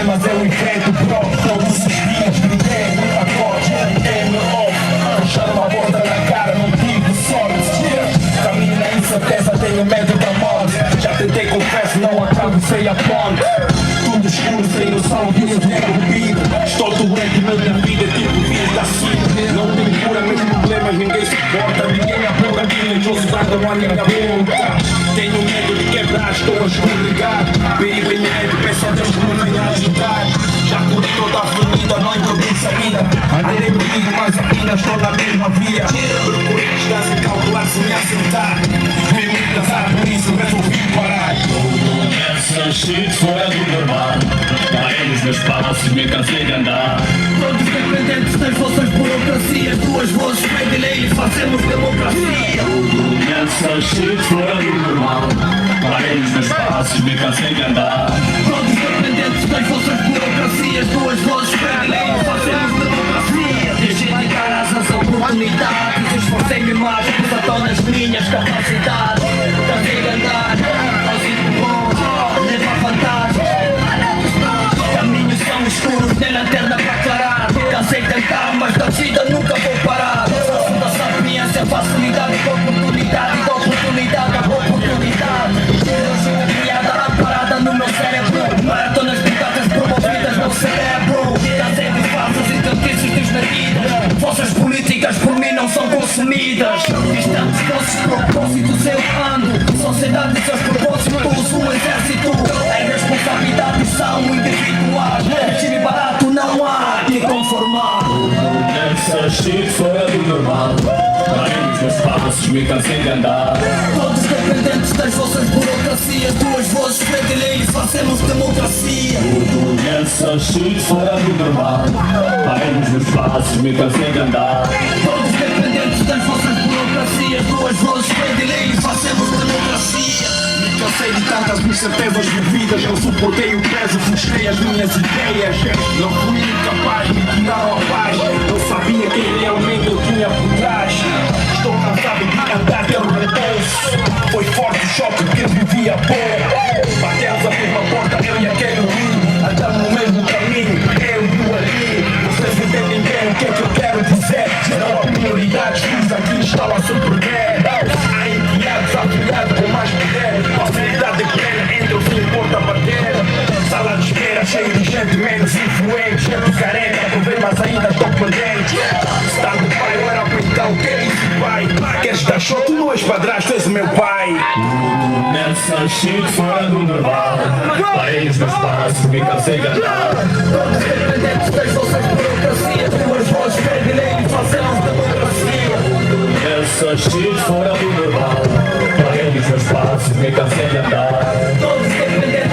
problemas eu invento, bro. Todos os dias ninguém me acorde, ninguém me ouve. Fecharam a porta na cara, não tive sorte. Caminho na incerteza, tenho medo da morte. Já tentei, confesso, não atravessei a ponte. Tudo escuro, sem noção de um dinheiro rubido. Estou doente na minha vida, tipo vida assim. Não tenho cura, meus problemas ninguém suporta. Ninguém apura, diligioso, guardam a minha boca. Tenho medo de quebrar, estou a escorregar. Perigo iminente, peço a Deus que me venha ajudar. Já corri toda a avenida, não encontrei saída. Andei perdido, mas ainda estou na mesma via. Procurei distância e calcular se me acertar. Vi muito azar, por isso resolvi parar. São shit fora do normal. Parei nos meus passos, me cansei de andar. Todos dependentes das vossas burocracias. Duas vozes pedem lei e fazemos democracia. São shit fora do normal. Parei nos meus passos, me cansei de andar. Todos dependentes das vossas burocracias. Duas vozes pedem lei e fazemos democracia. Deixei de dar asas a oportunidades. Esforcei-me mais, pus a dó nas minhas capacidades. Cansei de andar aos empurrões, levar vantagens. Caminhos são escuros, nem lanterna para aclarar. Cansei de tentar, mas da vida nunca vou parar. Faço da sapiência, facilidade com oportunidade. Da oportunidade a oportunidade. Hoje criada a parada no meu cérebro. Maratonas brigadas promovidas no cérebro. Cansei de fatos e cantices desmedidas. Vossas políticas por mim não são consumidas. Distantes vossos propósitos eu ando. Sociedade e seus propósitos, um exército. As responsabilidades são individuais. Regime barato não há de conformar. São shit fora do normal. Parei nos meus passos, me cansei de andar. Todos dependentes das vossas burocracias. Duas vozes pedem lei e fazemos democracia. São shit fora do normal. Parei nos meus passos, me cansei de andar. Todos dependentes das vossas burocracias. Duas vozes pedem lei e fazemos democracia. Me cansei de tantas incertezas vividas. Eu suportei o peso, frustrei as minhas ideias. Não fui incapaz, me tiraram a paz. Eu sabia quem realmente eu tinha por trás. Estou cansado de andar pelo repouso. Foi forte o choque que vivia pouco. Batemos a mesma porta, eu e aquele ruim. Andamos no mesmo caminho, eu e o ali. Vocês entendem bem o que é que eu quero dizer. Não há prioridades, fiz aqui estão a surpreender. Há enviados, afiliados com mais poder. Facilidade plena, entra sem importa bater. Sala de espera, cheio de gente menos influente. Gente careca, problemas ainda estou pendente. Estando pai, eu era então, que é isso pai? Queres dar show? Tu não és padrasto, és o meu pai. São shit fora do normal. Parei nos meus passos, me cansei de andar. Todos dependentes das vossas burocracias. Duas vozes pedem lei e fazemos democracia. São shit fora do normal. Parei nos meus passos, me cansei de andar. Todos dependentes